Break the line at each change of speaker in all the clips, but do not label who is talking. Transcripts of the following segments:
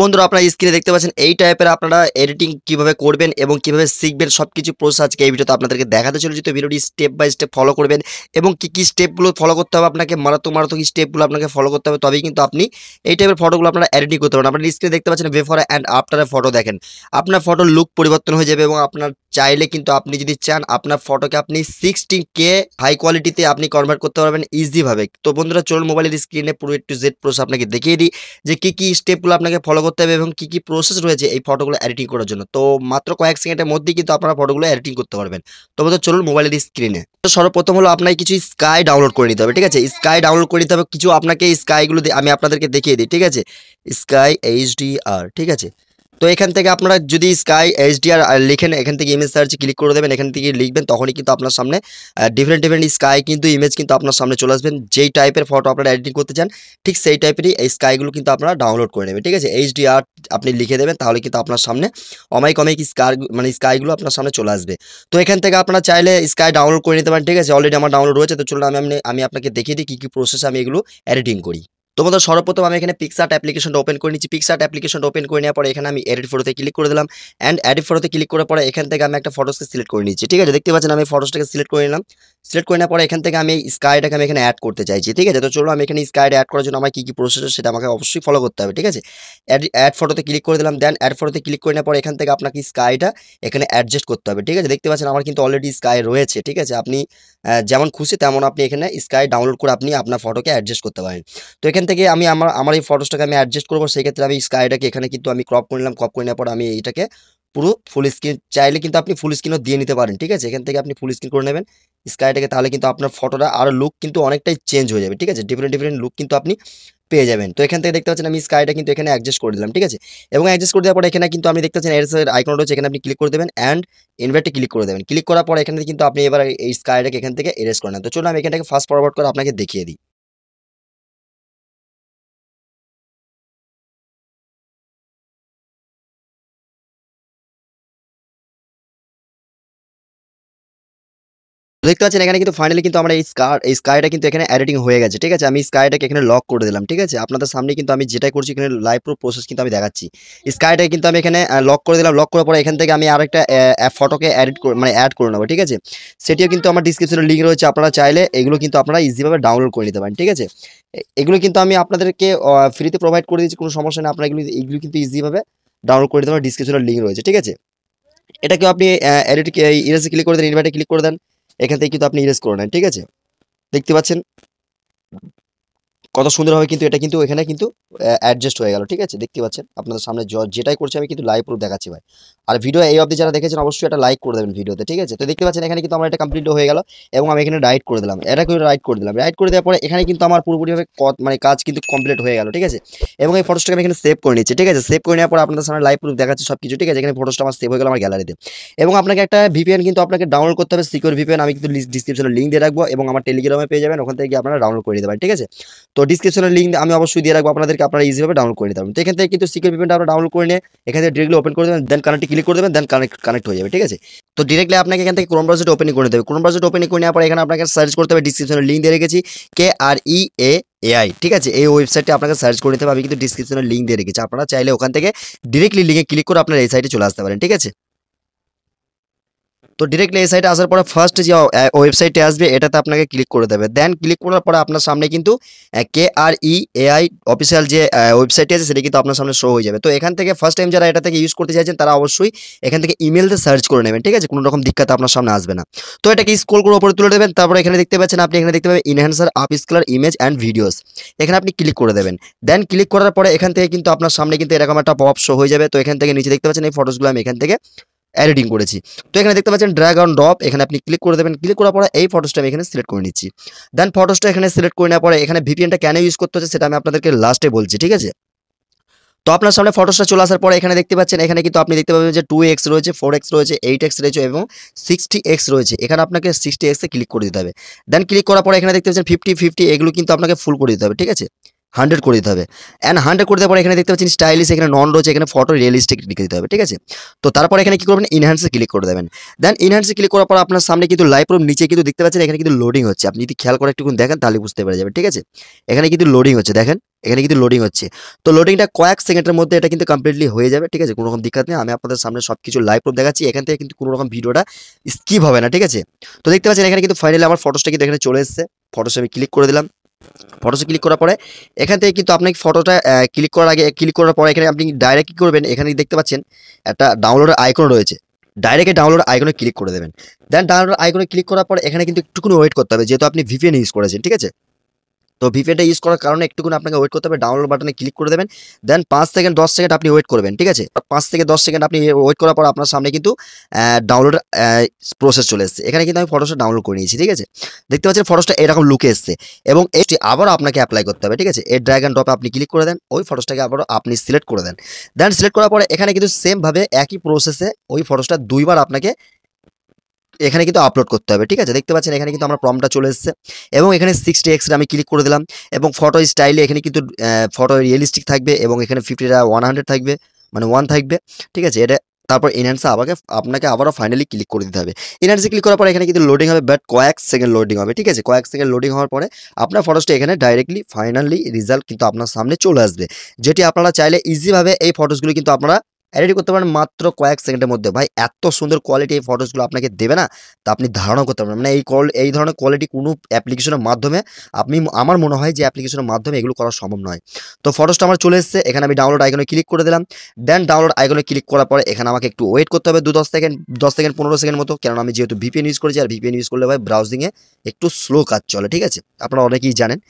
বন্ধুরা আপনারা স্ক্রিনে দেখতে পাচ্ছেন এই টাইপের আপনারা এডিটিং কিভাবে করবেন এবং কিভাবে শিখবেন সবকিছু প্রসেস আজকে এই ভিডিওতে আপনাদেরকে দেখাতে চলেছি। তো ভিডিওটি স্টেপ বাই স্টেপ ফলো করবেন এবং কি স্টেপগুলো ফলো করতে হবে, আপনাকে মারাত্মক স্টেপগুলো আপনাকে ফলো করতে হবে, তবেই কিন্তু আপনি এই টাইপের ফটোগুলো আপনারা এডিটিং করতে পারেন। আপনারা স্ক্রিনে দেখতে পাচ্ছেন বিফোর অ্যান্ড আফটারের ফটো দেখেন, আপনার ফটোর লুক পরিবর্তন হয়ে যাবে এবং আপনার চাইলে কিন্তু আপনি যদি চান আপনার ফটোকে আপনি 16K হাই কোয়ালিটিতে আপনি কনভার্ট করতে পারবেন ইজিভাবে। তো বন্ধুরা চলুন মোবাইলের স্ক্রিনে পুরো একটু জেড প্রসেস আপনাকে দেখিয়ে দিই যে কি স্টেপগুলো আপনাকে ফলো করতে হবে এবং কি প্রসেস রয়েছে এই ফটোগুলো এডিটিং করার জন্য। তো মাত্র কয়েক সেকেন্ডের মধ্যেই কিন্তু আপনারা ফটোগুলো এডিটিং করতে পারবেন। তো বন্ধুরা চলুন মোবাইলের স্ক্রিনে। তো সর্বপ্রথম হলো আপনাকে কিছু স্কাই ডাউনলোড করে নিতে হবে, ঠিক আছে। স্কাই ডাউনলোড করে নিতে হবে কিছু, আপনাকে স্কাইগুলো আমি আপনাদেরকে দেখিয়ে দিই, ঠিক আছে। স্কাই HDR, ঠিক আছে। তো এখান থেকে আপনারা যদি স্কাই HDR লিখেন, এখান থেকে ইমেজ সার্চ ক্লিক করে দেবেন, এখান থেকে লিখবেন, তখনই কিন্তু আপনার সামনে ডিফারেন্ট স্কাই কিন্তু ইমেজ কিন্তু আপনার সামনে চলে আসবেন। যেই টাইপের ফটো আপনারা এডিটিং করতে চান ঠিক সেই টাইপেরই এই স্কাইগুলো কিন্তু আপনারা ডাউনলোড করে নেবেন, ঠিক আছে। HDR আপনি লিখে দেবেন, তাহলে কিন্তু আপনার সামনে অমায়িক স্কাইগুলো আপনার সামনে চলে আসবে। তো এখান থেকে আপনারা চাইলে স্কাই ডাউনলোড করে নিতে পারেন, ঠিক আছে। অলরেডি আমার ডাউনলোড রয়েছে। তো চলুন আমি আপনাকে দেখিয়ে দিই কি প্রসেসে আমি এগুলো এডিটিং করি। তো বন্ধুরা সর্বপ্রথম আমি এখানে পিক্সআর্ট অ্যাপ্লিকেশনটা ওপেন করে নিচ্ছি। পিক্সআর্ট অ্যাপ্লিকেশনটা ওপেন করে নেওয়ার পরে এখানে আমি এডিট ফটোতে ক্লিক করে দিলাম অ্যান্ড এডিট ফটোতে ক্লিক করার পরে এখান থেকে আমি একটা ফটোসকে সিলেক্ট করে নিচ্ছি, ঠিক আছে। দেখতে পাচ্ছেন আমি ফটোসটাকে সিলেক্ট করে নিলাম। সিলেক্ট করে নেওয়ার পরে এখান থেকে আমি স্কাইটাকে আমি এখানে অ্যাড করতে চাইছি, ঠিক আছে। তো চলো আমি এখানে স্কাইটা অ্যাড করার জন্য আমার কি প্রসেস সেটা আমাকে অবশ্যই ফলো করতে হবে, ঠিক আছে। অ্যাড ফটোতে ক্লিক করে দিলাম, দেন অ্যাড ফটোতে ক্লিক করে নেওয়ার পরে এখান থেকে আপনাকে স্কাইটা এখানে অ্যাডজাস্ট করতে হবে, ঠিক আছে। দেখতে পাচ্ছেন আমার কিন্তু অলরেডি স্কাই রয়েছে, ঠিক আছে। আপনি যেমন খুশি তেমন আপনি এখানে স্কাই ডাউনলোড করে আপনি আপনার ফটোকে অ্যাডজাস্ট করতে পারেন। তো এখান থেকে আমি আমার এই ফটোসটাকে আমি অ্যাডজাস্ট করবো, সেক্ষেত্রে আমি স্কাইটাকে এখানে কিন্তু আমি ক্রপ করে নিলাম। ক্রপ করে নেওয়ার পর আমি এটাকে পুরো ফুল স্ক্রিন, চাইলে কিন্তু আপনি ফুল স্ক্রিনও দিয়ে নিতে পারেন, ঠিক আছে। এখান থেকে আপনি ফুল স্ক্রিন করে নেবেন স্কাইটাকে, তাহলে কিন্তু আপনার ফটোটা আরও লুক কিন্তু অনেকটাই চেঞ্জ হয়ে যাবে, ঠিক আছে। ডিফারেন্ট লুক কিন্তু আপনি পেয়ে যাবেন। তো এখান থেকে দেখতে পাচ্ছেন আমি স্কাইটা কিন্তু এখানে অ্যাডজাস্ট করে দিলাম, ঠিক আছে। এবং অ্যাডজাস্ট করে দেওয়ার পরে এখানে কিন্তু আমি দেখতে পাচ্ছেন এর আইকন রয়েছে, এখানে আপনি ক্লিক করে দেবেন অ্যান্ড ইনভার্টে ক্লিক করে দেবেন। ক্লিক করার পর এখানে কিন্তু আপনি এবার এই স্কাইটাকে এখান থেকে এরেজ করে নেন। তো চলুন আমি এখানটাকে ফাস্ট ফরওয়ার্ড করে আপনাকে দেখিয়ে দিই। দেখতে পাচ্ছেন এখানে কিন্তু ফাইনালি কিন্তু আমরা এই স্কাইটা কিন্তু এখানে এডিটিং হয়ে গেছে, ঠিক আছে। আমি স্কাইটাকে এখানে লক করে দিলাম, ঠিক আছে। আপনাদের সামনে কিন্তু আমি যেটাই করছি এখানে লাইভ প্রুফ প্রসেস কিন্তু আমি দেখাচ্ছি। স্কাইটাকে কিন্তু আমি এখানে লক করে দিলাম। লক করার পরে এখান থেকে আমি আরেকটা ফটোকে অ্যাড করে নেবো, ঠিক আছে। সেটিও কিন্তু আমার ডিসক্রিপশনে লিঙ্ক রয়েছে, আপনারা চাইলে এগুলো কিন্তু আপনারা ইজিভাবে ডাউনলোড করে নিতে পারেন, ঠিক আছে। এগুলো কিন্তু আমি আপনাদেরকে ফ্রিতে প্রোভাইড করে দিচ্ছি, কোনো সমস্যা নেই। আপনারা এগুলো কিন্তু ইজিভাবে ডাউনলোড করে নিতে পারেন, ডিসক্রিপশনে লিঙ্ক রয়েছে, ঠিক আছে। এটাকেও আপনি এডিট ইরেজে ক্লিক করে দেন, ইনভার্টে ক্লিক করে দেন, এখান থেকে কিন্তু আপনি ইরেজ করে নেন, ঠিক আছে। দেখতে পাচ্ছেন কত সুন্দরভাবে কিন্তু এটা কিন্তু এখানে কিন্তু অ্যাডজাস্ট হয়ে গেল, ঠিক আছে। দেখতে পাচ্ছেন আপনাদের সামনে যেটাই করছি আমি কিন্তু লাইভ প্রুফ দেখাচ্ছি ভাই। আর ভিডিও এই অবধি যারা দেখেছেন অবশ্যই এটা লাইক করে দেবেন ভিডিওতে, ঠিক আছে। তো দেখতে পাচ্ছেন এখানে কিন্তু আমার এটা কমপ্লিট হয়ে গেল এবং আমি এখানে রাইট করে দিলাম, এটা করে রাইট করে দিলাম। রাইট করে দেওয়ার পরে এখানে কিন্তু আমার পুরোপুরিভাবে কাজ কিন্তু কমপ্লিট হয়ে গেল, ঠিক আছে। এবং এই ফটোসটাকে আমি এখানে সেভ করে নিচ্ছি, ঠিক আছে। সেভ করে নেওয়ার পর আপনাদের সামনে লাইভ প্রুফ দেখাচ্ছি সব কিছু, ঠিক আছে। এখানে ফটোসটা আমার সেভ হয়ে গেল আমার গ্যালারিতে। এবং আপনাকে একটা ভিপিএন কিন্তু আপনাকে ডাউনলোড করতে হবে, সিকিউর ভিপিএন। আমি কিন্তু ডিসক্রিপশনে লিঙ্ক দিয়ে রাখবো এবং আমার টেলিগ্রামে পেয়ে যাবেন, ওখান থেকে আপনারা ডাউনলোড করে নিতে পারেন, ঠিক আছে। তো ডিসক্রিপশনের লিঙ্ক আমি অবশ্যই দিয়ে রাখবো আপনাদেরকে, আপনারা ইজিভাবে ডাউনলোড করে নিতে পারবেন। তো এখান থেকে কিন্তু সিকিউর ভিপিএনটা আপনারা ডাউনলোড করে নিয়ে এখান থেকে ডিরেক্টলি ওপেন করে দেবেন, দেন কানেক্টে ক্লিক করে দেবেন, দেন কানেক্ট হয়ে যাবে, ঠিক আছে। তো ডিরেক্টলি আপনাকে এখান থেকে ক্রোম ব্রাউজারটা ওপেন করে দেবে। ক্রোম ব্রাউজারটা ওপেন করে নেওয়ার পরে এখানে আপনাকে সার্চ করতে হবে, ডিসক্রিপশনের লিঙ্ক দিয়ে রেখেছি KREAAI, ঠিক আছে। এই ওয়েবসাইটে আপনাকে সার্চ করে নিতে হবে, আমি কিন্তু ডিসক্রিপশনের লিঙ্ক দিয়ে রেখেছি। আপনারা চাইলে ওখান থেকে ডিরেক্টলি লিঙ্কে ক্লিক করে আপনারা এই সাইটে চলে আসতে পারেন, ঠিক আছে। তো ডিরেক্টলি এই সাইটে আসার পরে ফার্স্ট যে ওয়েবসাইটে আসবে এটাতে আপনাকে ক্লিক করে দেবে। দেন ক্লিক করার পরে আপনার সামনে কিন্তু KREAI অফিসিয়াল যে ওয়েবসাইটটি আছে সেটা কিন্তু আপনার সামনে শো হয়ে যাবে। তো এখান থেকে ফার্স্ট টাইম যারা এটা থেকে ইউজ করতে চাইছেন তারা অবশ্যই এখান থেকে ইমেল দিয়ে সার্চ করে নেবেন, ঠিক আছে। কোনো রকম দিক্কত আপনার সামনে আসবে না। তো এটাকে স্ক্রল করে উপরে তুলে দেবেন, তারপরে এখানে দেখতে পাচ্ছেন আপনি এখানে দেখতে পাবেন ইনহ্যান্সার আপস্কেলার ইমেজ অ্যান্ড ভিডিওস, এখানে আপনি ক্লিক করে দেবেন। দেন ক্লিক করার পরে এখান থেকে কিন্তু আপনার সামনে কিন্তু এরকম একটা পপ শো হয়ে যাবে। তো এখান থেকে নিচে দেখতে পাচ্ছেন এই ফটোসগুলো আমি এখান থেকে এডিটিং করেছি। তো এখানে দেখতে পাচ্ছেন ড্র্যাগ অন ড্রপ, এখানে আপনি ক্লিক করে দেবেন। ক্লিক করার পরে এই ফটোসটা আমি এখানে সিলেক্ট করে নিচ্ছি। দেন ফটোসটা এখানে সিলেক্ট করে নেওয়ার পরে এখানে ভিপিএনটা কেন ইউজ করতে হচ্ছে সেটা আমি আপনাদেরকে লাস্টে বলছি, ঠিক আছে। তো আপনার সামনে ফটোসটা চলে আসার পরে এখানে দেখতে পাচ্ছেন এখানে কিন্তু আপনি দেখতে পাবেন যে 2x রয়েছে, 4x রয়েছে, 8x রয়েছে এবং 60x রয়েছে। এখানে আপনাকে 60x এ ক্লিক করে দিতে হবে। দেন ক্লিক করার পরে এখানে দেখতে পাচ্ছেন 50 50 এগুলো কিন্তু আপনাকে ফুল করে দিতে হবে, ঠিক আছে। 100 করে দিতে হবে। অ্যান্ড 100 করে দেওয়ার পরে এখানে দেখতে পাচ্ছেন স্টাইলিশ, এখানে নন রয়েছে, এখানে ফটো রিয়েলিস্টিক লিখে দিতে হবে, ঠিক আছে? তো তারপরে এখানে কি করবেন, ইনহ্যান্সে ক্লিক করে দেবেন। দেন ইনহ্যান্সে ক্লিক করার পর আপনার সামনে কিন্তু লাইভ প্রুফ নিচে কিন্তু দেখতে পাচ্ছেন এখানে কিন্তু লোডিং হচ্ছে। আপনি যদি খেয়াল করে একটুখানি দেখেন তাহলে বুঝতে পেরে যাবেন, ঠিক আছে? এখানে কিন্তু লোডিং হচ্ছে, দেখেন এখানে কিন্তু লোডিং হচ্ছে। তো লোডিংটা কয়েক সেকেন্ডের মধ্যে এটা কিন্তু কমপ্লিটলি হয়ে যাবে, ঠিক আছে? কোনো রকম দিক্কত নেই। আমি আপনাদের সামনে সবকিছু লাইভ প্রুফ দেখাচ্ছি। এখান থেকে কিন্তু কোনো রকম ভিডিওটা স্কিপ হবে না, ঠিক আছে? তো দেখতে পাচ্ছেন এখানে কিন্তু ফাইনালি আমার ফটোসটা কিন্তু এখানে চলে এসেছে। ফটোসে আমি ক্লিক করে দিলাম। ফটোসে ক্লিক করার পরে এখান থেকে কিন্তু আপনাকে ফটোটা ক্লিক করার আগে ক্লিক করার পরে এখানে আপনি ডাইরেক্ট কি করবেন, এখানে দেখতে পাচ্ছেন একটা ডাউনলোডের আইকন রয়েছে। ডাইরেক্ট এই ডাউনলোড আইকনে ক্লিক করে দেবেন। দেন ডাউনলোড আইকনে ক্লিক করার পর এখানে কিন্তু একটুখানি ওয়েট করতে হবে, যেহেতু আপনি ভিপিএন ইউজ করেছেন, ঠিক আছে? তো ভিপিএনটা ইউজ করার কারণে একটুখানি আপনাকে ওয়েট করতে হবে। ডাউনলোড বাটনে ক্লিক করে দেবেন। দেন 5 সেকেন্ড 10 সেকেন্ড আপনি ওয়েট করবেন, ঠিক আছে? 5 থেকে 10 সেকেন্ড আপনি ওয়েট করার পর আপনার সামনে কিন্তু ডাউনলোড প্রসেস চলে এসেছে। এখানে কিন্তু আমি ফটোসটা ডাউনলোড করে নিয়েছি, ঠিক আছে? দেখতে পাচ্ছেন ফটোসটা এরকম লুকে এসেছে এবং এটি আবারও আপনাকে অ্যাপ্লাই করতে হবে, ঠিক আছে? এই ড্র্যাগ অ্যান্ড ড্রপে আপনি ক্লিক করে দেন, ওই ফটোসটাকে আবারও আপনি সিলেক্ট করে দেন। দেন সিলেক্ট করার পরে এখানে কিন্তু সেম ভাবে একই প্রসেসে ওই ফটোসটা 2 বার আপনাকে এখানে কিন্তু আপলোড করতে হবে, ঠিক আছে? দেখতে পাচ্ছেন এখানে কিন্তু আমার প্রম্পটটা চলে এসেছে এবং এখানে 60x আমি ক্লিক করে দিলাম এবং ফটো স্টাইলে এখানে কিন্তু ফটো রিয়েলিস্টিক থাকবে এবং এখানে 50টা 100 থাকবে, মানে 1 থাকবে, ঠিক আছে? এটা তারপর এনহ্যান্সে আপনাকে আবারও ফাইনালি ক্লিক করে দিতে হবে। এনহ্যান্সে ক্লিক করার পরে এখানে কিন্তু লোডিং হবে, বাট কয়েক সেকেন্ড লোডিং হবে, ঠিক আছে? কয়েক সেকেন্ড লোডিং হওয়ার পরে আপনার ফটোসটা এখানে ডাইরেক্টলি ফাইনালি রেজাল্ট কিন্তু আপনার সামনে চলে আসবে, যেটি আপনারা চাইলে ইজিভাবে এই ফটোসগুলো কিন্তু আপনারা এডিট করতে পারেন মাত্র কয়েক সেকেন্ডের মধ্যে। ভাই এত সুন্দর কোয়ালিটি এই ফটোসগুলো আপনাকে দেবে না, তা আপনি ধারণাও করতে পারবেন না। মানে এই ধরনের কোয়ালিটি কোনো অ্যাপ্লিকেশনের মাধ্যমে আমার মনে হয় যে অ্যাপ্লিকেশনের মাধ্যমে এগুলো করা সম্ভব নয়। তো ফটোসটা আমার চলে এসেছে, এখানে আমি ডাউনলোড আইকনে ক্লিক করে দিলাম। দেন ডাউনলোড আইকনে ক্লিক করার পরে এখানে আমাকে একটু ওয়েট করতে হবে 10 সেকেন্ড 10 সেকেন্ড 15 সেকেন্ড মতো, কারণ আমি যেহেতু ভিপিএন ইউজ করেছি আর ভিপিএন ইউজ করলে ভাই ব্রাউজিংয়ে একটু স্লো কাজ চলে, ঠিক আছে? আপনারা অনেকেই জানেন।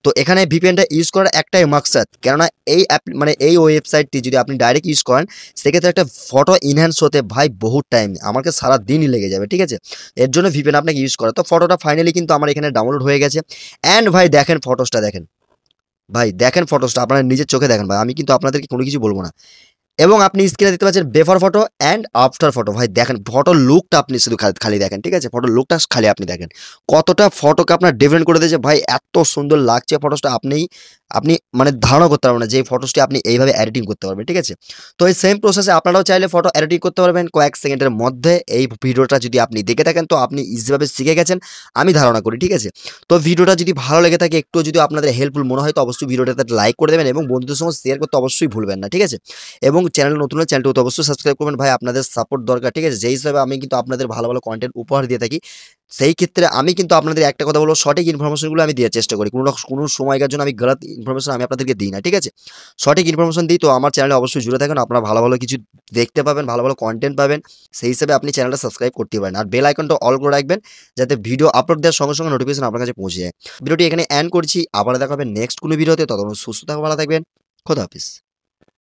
তো এখানে ভিপিএনটা ইউজ করার একটাই মাকসাদ, কেননা এই মানে এই ওয়েবসাইটটি যদি আপনি ডাইরেক্ট ইউজ করেন সেক্ষেত্রে একটা ফটো ইনহ্যান্স হতে ভাই বহুত টাইম, আমাকে সারা দিনই লেগে যাবে, ঠিক আছে? এর জন্য ভিপিএন আপনাকে ইউজ করা। তো ফটোটা ফাইনালি কিন্তু আমার এখানে ডাউনলোড হয়ে গেছে। অ্যান্ড ভাই দেখেন ফটোসটা দেখেন, ভাই দেখেন ফটোসটা আপনারা নিজের চোখে দেখেন ভাই, আমি কিন্তু আপনাদেরকে কোনো কিছু বলবো না। এবং আপনি স্ক্রিনে দেখতে পাচ্ছেন বেফার ফটো অ্যান্ড আফটার ফটো। ভাই দেখেন ফটোর লুকটা আপনি শুধু খালি দেখেন, ঠিক আছে? ফটোর লুকটা খালি আপনি দেখেন কতটা ফটোকে আপনার ডিফারেন্ট করে দিয়েছে। ভাই এত সুন্দর লাগছে ফটোসটা, আপনি মানে ধারণা করতে পারবেন না যে এই ফটোসটি আপনি এইভাবে এডিটিং করতে পারবেন, ঠিক আছে? তো এই সেম প্রসেসে আপনারাও চাইলে ফটো এডিটিং করতে পারবেন কয়েক সেকেন্ডের মধ্যে। এই ভিডিওটা যদি আপনি দেখে থাকেন তো আপনি ইজিভাবে শিখে গেছেন আমি ধারণা করি, ঠিক আছে? তো ভিডিওটা যদি ভালো লেগে থাকে, একটু যদি আপনাদের হেল্পফুল মনে হয় তো অবশ্যই ভিডিওটাতে লাইক করে দেবেন এবং বন্ধুদের সঙ্গে শেয়ার করতে অবশ্যই ভুলবেন না, ঠিক আছে? এবং চ্যানেল নতুন হলে চ্যানেলটি তো অবশ্যই সাবস্ক্রাইব করবেন। ভাই আপনাদের সাপোর্ট দরকার, ঠিক আছে? যেই হিসাবে আমি কিন্তু আপনাদের ভালো ভালো কন্টেন্ট উপহার দিয়ে থাকি, সেই ক্ষেত্রে আমি কিন্তু আপনাদের একটা কথা বলবো, সঠিক ইনফরমেশনগুলো আমি দেওয়ার চেষ্টা করি। কোনো সময়কার জন্য আমি গলত ইনফরমেশন আমি আপনাদেরকে দিই না, ঠিক আছে? সঠিক ইনফরমেশন দিই। তো আমার চ্যানেলে অবশ্যই জুড়ে থাকুন, আপনারা ভালো ভালো কিছু দেখতে পাবেন, ভালো ভালো কন্টেন্ট পাবেন। সেই হিসাবে আপনি চ্যানেলটা সাবস্ক্রাইব করতে পারেন আর বেল আইকনটা অল করে রাখবেন, যাতে ভিডিও আপলোড দেওয়ার সঙ্গে সঙ্গে নোটিফিকেশন আপনার কাছে পৌঁছে যায়। ভিডিওটি এখানে এন্ড করছি, আবার দেখা হবে নেক্সট কোনো ভিডিওতে। ততক্ষণ সুস্থ থাকবেন, ভালো থাকবেন, খোদা হাফেজ।